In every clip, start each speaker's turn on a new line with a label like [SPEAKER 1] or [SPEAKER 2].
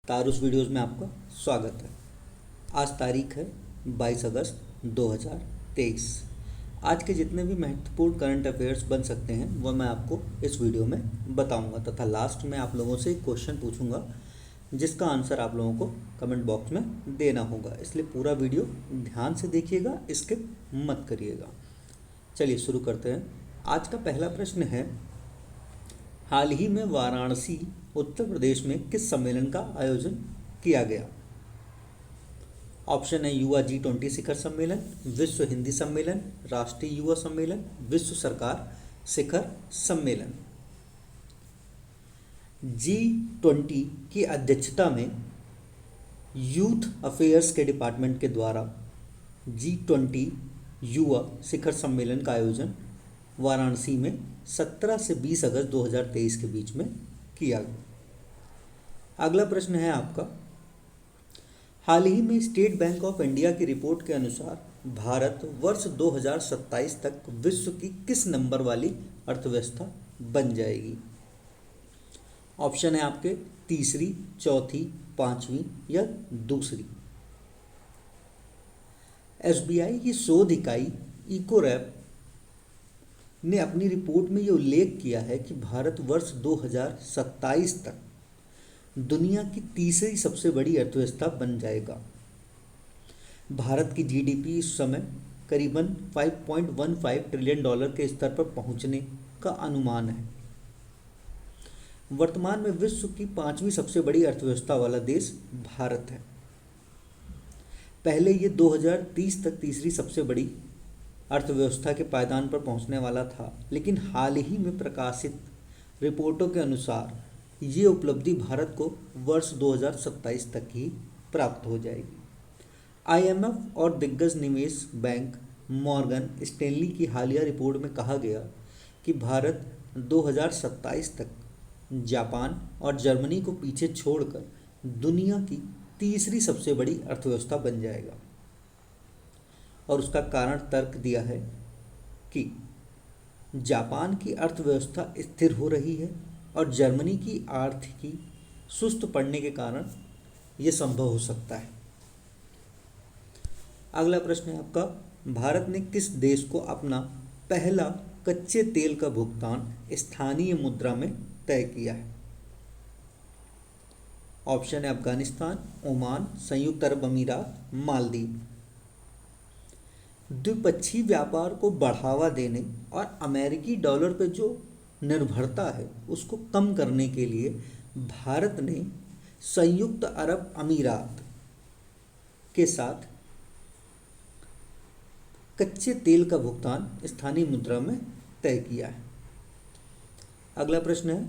[SPEAKER 1] तारुस videos में आपका स्वागत है। आज तारीख है 22 अगस्त 2023। आज के जितने भी महत्वपूर्ण करंट अफेयर्स बन सकते हैं वह मैं आपको इस वीडियो में बताऊंगा तथा लास्ट में आप लोगों से एक क्वेश्चन पूछूंगा जिसका आंसर आप लोगों को कमेंट बॉक्स में देना होगा। इसलिए पूरा वीडियो ध्यान से देखिएगा, स्किप मत करिएगा। चलिए शुरू करते हैं। आज का पहला प्रश्न है, हाल ही में वाराणसी उत्तर प्रदेश में किस सम्मेलन का आयोजन किया गया? ऑप्शन है युवा G20 शिखर सम्मेलन, विश्व हिंदी सम्मेलन, राष्ट्रीय युवा सम्मेलन, विश्व सरकार शिखर सम्मेलन। G20 की अध्यक्षता में यूथ अफेयर्स के डिपार्टमेंट के द्वारा G20 युवा शिखर सम्मेलन का आयोजन वाराणसी में 17 से 20 अगस्त 2023 के बीच में किया गया। अगला प्रश्न है आपका, हाल ही में स्टेट बैंक ऑफ इंडिया की रिपोर्ट के अनुसार भारत वर्ष 2027 तक विश्व की किस नंबर वाली अर्थव्यवस्था बन जाएगी? ऑप्शन है आपके तीसरी, चौथी, पांचवी या दूसरी। SBI की शोध इकाई इकोरैप ने अपनी रिपोर्ट में ये उल्लेख किया है कि भारत वर्ष 2027 तक दुनिया की तीसरी सबसे बड़ी अर्थव्यवस्था बन जाएगा। भारत की GDP इस समय करीबन $5.15 ट्रिलियन के स्तर पर पहुंचने का अनुमान है। वर्तमान में विश्व की पांचवी सबसे बड़ी अर्थव्यवस्था वाला देश भारत है। पहले ये 2030 तक तीसरी सबसे बड़ी अर्थव्यवस्था के पायदान पर पहुंचने वाला था, लेकिन हाल ही में प्रकाशित रिपोर्टों के अनुसार ये उपलब्धि भारत को वर्ष 2027 तक ही प्राप्त हो जाएगी। IMF और दिग्गज निवेश बैंक मॉर्गन स्टैनली की हालिया रिपोर्ट में कहा गया कि भारत 2027 तक जापान और जर्मनी को पीछे छोड़कर दुनिया की तीसरी सबसे बड़ी अर्थव्यवस्था बन जाएगा। और उसका कारण तर्क दिया है कि जापान की अर्थव्यवस्था स्थिर हो रही है और जर्मनी की आर्थिकी सुस्त पड़ने के कारण यह संभव हो सकता है। अगला प्रश्न है आपका, भारत ने किस देश को अपना पहला कच्चे तेल का भुगतान स्थानीय मुद्रा में तय किया है? ऑप्शन है अफगानिस्तान, ओमान, संयुक्त अरब अमीरात, मालदीव। द्विपक्षीय व्यापार को बढ़ावा देने और अमेरिकी डॉलर पर जो निर्भरता है उसको कम करने के लिए भारत ने संयुक्त अरब अमीरात के साथ कच्चे तेल का भुगतान स्थानीय मुद्रा में तय किया है। अगला प्रश्न है,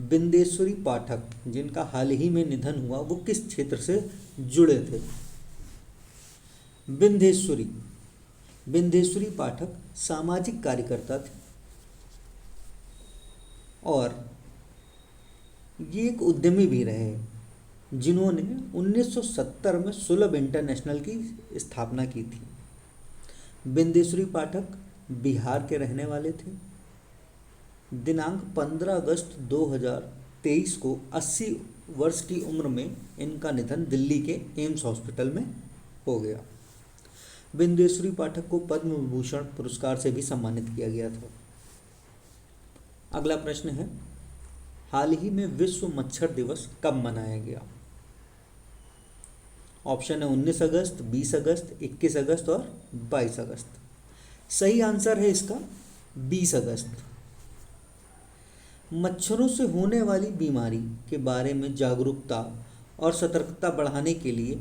[SPEAKER 1] बिंदेश्वरी पाठक जिनका हाल ही में निधन हुआ वो किस क्षेत्र से जुड़े थे? बिंदेश्वरी पाठक सामाजिक कार्यकर्ता थे और ये एक उद्यमी भी रहे जिन्होंने 1970 में सुलभ इंटरनेशनल की स्थापना की थी। बिंदेश्वरी पाठक बिहार के रहने वाले थे। दिनांक 15 अगस्त 2023 को 80 वर्ष की उम्र में इनका निधन दिल्ली के एम्स हॉस्पिटल में हो गया। बिंदेश्वरी पाठक को पद्म विभूषण पुरस्कार से भी सम्मानित किया गया था। अगला प्रश्न है, हाल ही में विश्व मच्छर दिवस कब मनाया गया? ऑप्शन है 19 अगस्त, 20 अगस्त, 21 अगस्त और 22 अगस्त। सही आंसर है इसका 20 अगस्त। मच्छरों से होने वाली बीमारी के बारे में जागरूकता और सतर्कता बढ़ाने के लिए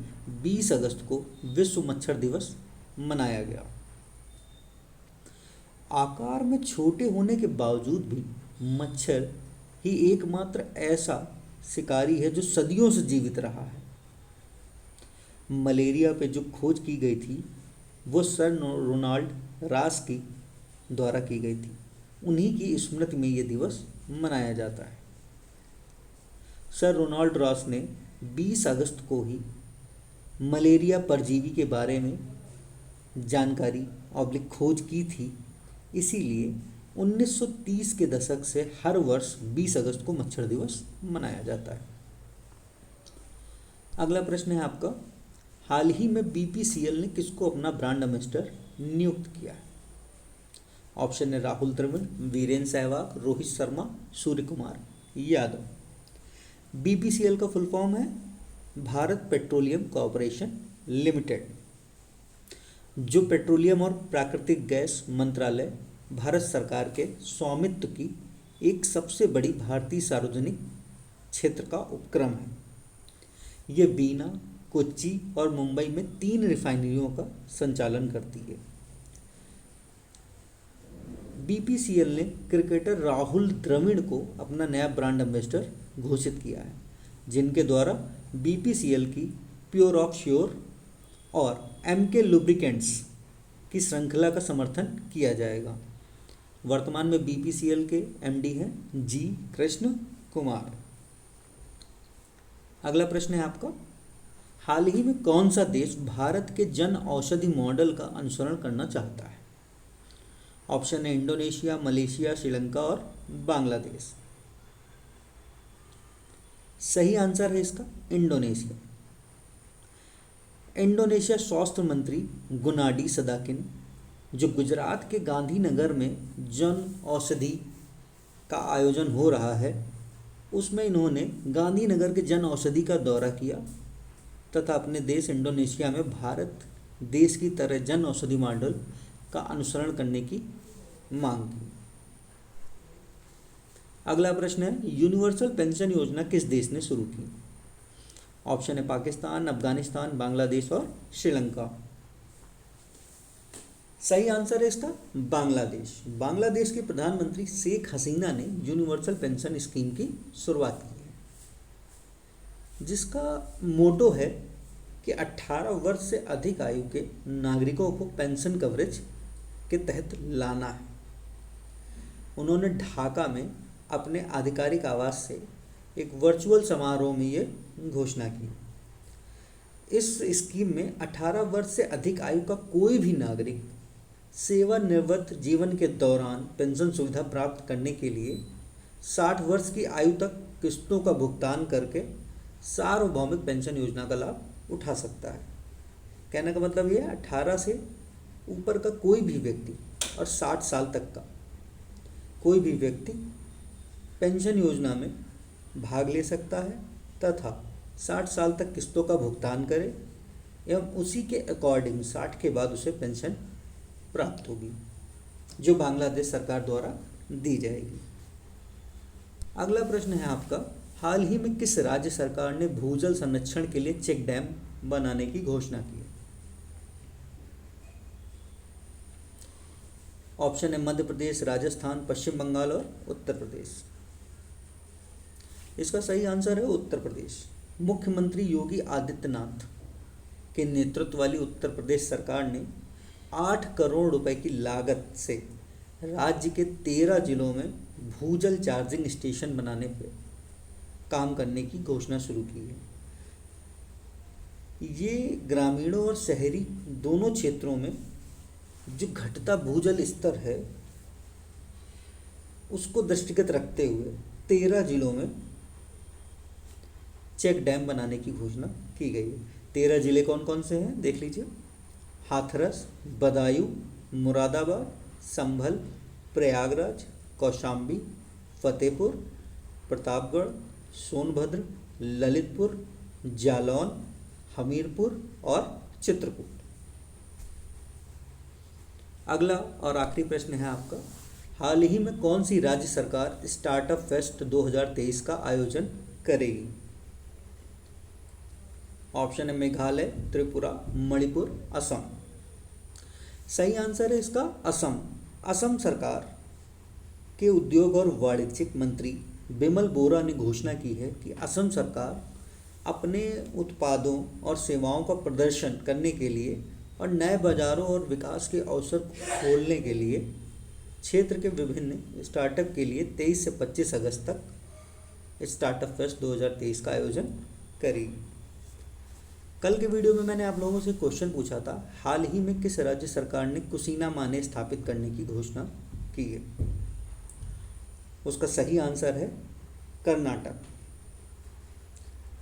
[SPEAKER 1] 20 अगस्त को विश्व मच्छर दिवस मनाया गया। आकार में छोटे होने के बावजूद भी मच्छर ही एकमात्र ऐसा शिकारी है जो सदियों से जीवित रहा है। मलेरिया पे जो खोज की गई थी वो सर रोनाल्ड रॉस की द्वारा की गई थी। उन्हीं की स्मृति में ये दिवस मनाया जाता है। सर रोनाल्ड रॉस ने 20 अगस्त को ही मलेरिया परजीवी के बारे में जानकारी खोज की थी। इसीलिए 1930 के दशक से हर वर्ष 20 अगस्त को मच्छर दिवस मनाया जाता है। अगला प्रश्न है आपका, हाल ही में बीपीसीएल ने किसको अपना ब्रांड एम्बेसडर नियुक्त किया है? ऑप्शन है राहुल द्रविड़, वीरेंद्र सहवाग, रोहित शर्मा, सूर्य कुमार यादव। बीपीसीएल का फुल फॉर्म है भारत पेट्रोलियम कॉरपोरेशन लिमिटेड, जो पेट्रोलियम और प्राकृतिक गैस मंत्रालय भारत सरकार के स्वामित्व की एक सबसे बड़ी भारतीय सार्वजनिक क्षेत्र का उपक्रम है। ये बीना, कोच्चि और मुंबई में 3 रिफाइनरियों का संचालन करती है। बीपीसीएल ने क्रिकेटर राहुल द्रविड़ को अपना नया ब्रांड एम्बेसडर घोषित किया है, जिनके द्वारा बीपीसीएल की प्योर ऑफ श्योर और एमके लुब्रिकेंट्स की श्रृंखला का समर्थन किया जाएगा। वर्तमान में बीपीसीएल के एमडी हैं जी कृष्ण कुमार। अगला प्रश्न है आपका, हाल ही में कौन सा देश भारत के जन औषधि मॉडल का अनुसरण करना चाहता है? ऑप्शन है इंडोनेशिया, मलेशिया, श्रीलंका और बांग्लादेश। सही आंसर है इसका इंडोनेशिया। इंडोनेशिया स्वास्थ्य मंत्री गुनाडी सदाकिन, जो गुजरात के गांधीनगर में जन औषधि का आयोजन हो रहा है, उसमें इन्होंने गांधीनगर के जन औषधि का दौरा किया तथा अपने देश इंडोनेशिया में भारत देश की तरह जन औषधि मॉडल का अनुसरण करने की मांग की। अगला प्रश्न है, यूनिवर्सल पेंशन योजना किस देश ने शुरू की? ऑप्शन है पाकिस्तान, अफगानिस्तान, बांग्लादेश और श्रीलंका। सही आंसर है इसका बांग्लादेश। बांग्लादेश के प्रधानमंत्री शेख हसीना ने यूनिवर्सल पेंशन स्कीम की शुरुआत की है, जिसका मोटो है कि 18 वर्ष से अधिक आयु के नागरिकों को पेंशन कवरेज के तहत लाना है। उन्होंने ढाका में अपने आधिकारिक आवास से एक वर्चुअल समारोह में ये घोषणा की। इस स्कीम में 18 वर्ष से अधिक आयु का कोई भी नागरिक सेवानिवृत्त जीवन के दौरान पेंशन सुविधा प्राप्त करने के लिए 60 वर्ष की आयु तक किस्तों का भुगतान करके सार्वभौमिक पेंशन योजना का लाभ उठा सकता है। कहने का मतलब ये है 18 से ऊपर का कोई भी व्यक्ति और 60 साल तक का कोई भी व्यक्ति पेंशन योजना में भाग ले सकता है तथा 60 साल तक किस्तों का भुगतान करे एवं उसी के अकॉर्डिंग 60 के बाद उसे पेंशन प्राप्त होगी, जो बांग्लादेश सरकार द्वारा दी जाएगी। अगला प्रश्न है आपका, हाल ही में किस राज्य सरकार ने भूजल संरक्षण के लिए चेक डैम बनाने की घोषणा की है? ऑप्शन है मध्य प्रदेश, राजस्थान, पश्चिम बंगाल और उत्तर प्रदेश। इसका सही आंसर है उत्तर प्रदेश। मुख्यमंत्री योगी आदित्यनाथ के नेतृत्व वाली उत्तर प्रदेश सरकार ने 8 करोड़ रुपए की लागत से राज्य के 13 जिलों में भूजल चार्जिंग स्टेशन बनाने पर काम करने की घोषणा शुरू की है। ये ग्रामीणों और शहरी दोनों क्षेत्रों में जो घटता भूजल स्तर है उसको दृष्टिगत रखते हुए 13 जिलों में चेक डैम बनाने की घोषणा की गई है। 13 जिले कौन कौन से हैं देख लीजिए, हाथरस, बदायूं, मुरादाबाद, संभल, प्रयागराज, कौशाम्बी, फतेहपुर, प्रतापगढ़, सोनभद्र, ललितपुर, जालौन, हमीरपुर और चित्रकूट। अगला और आखिरी प्रश्न है आपका, हाल ही में कौन सी राज्य सरकार स्टार्टअप फेस्ट 2023 का आयोजन करेगी? ऑप्शन है मेघालय, त्रिपुरा, मणिपुर, असम। सही आंसर है इसका असम। असम सरकार के उद्योग और वाणिज्यिक मंत्री बिमल बोरा ने घोषणा की है कि असम सरकार अपने उत्पादों और सेवाओं का प्रदर्शन करने के लिए और नए बाजारों और विकास के अवसर खोलने के लिए क्षेत्र के विभिन्न स्टार्टअप के लिए 23 से 25 अगस्त तक स्टार्टअप फेस्ट 2023 का आयोजन करेगी। कल के वीडियो में मैंने आप लोगों से क्वेश्चन पूछा था, हाल ही में किस राज्य सरकार ने कुसीना माने स्थापित करने की घोषणा की है? उसका सही आंसर है कर्नाटक।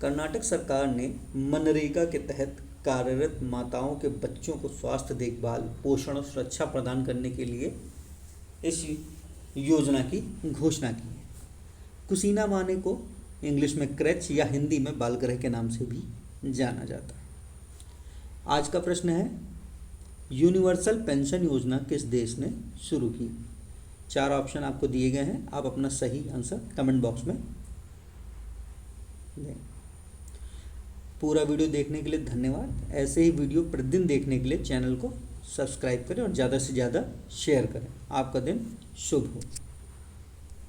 [SPEAKER 1] कर्नाटक सरकार ने मनरेगा के तहत कार्यरत माताओं के बच्चों को स्वास्थ्य देखभाल, पोषण और सुरक्षा प्रदान करने के लिए इस योजना की घोषणा की है। कुसीना माने को इंग्लिश में क्रेच या हिंदी में बालगृह के नाम से भी जाना जाता है। आज का प्रश्न है, यूनिवर्सल पेंशन योजना किस देश ने शुरू की? 4 ऑप्शन आपको दिए गए हैं, आप अपना सही आंसर कमेंट बॉक्स में दें। पूरा वीडियो देखने के लिए धन्यवाद। ऐसे ही वीडियो प्रतिदिन देखने के लिए चैनल को सब्सक्राइब करें और ज़्यादा से ज़्यादा शेयर करें। आपका दिन शुभ हो।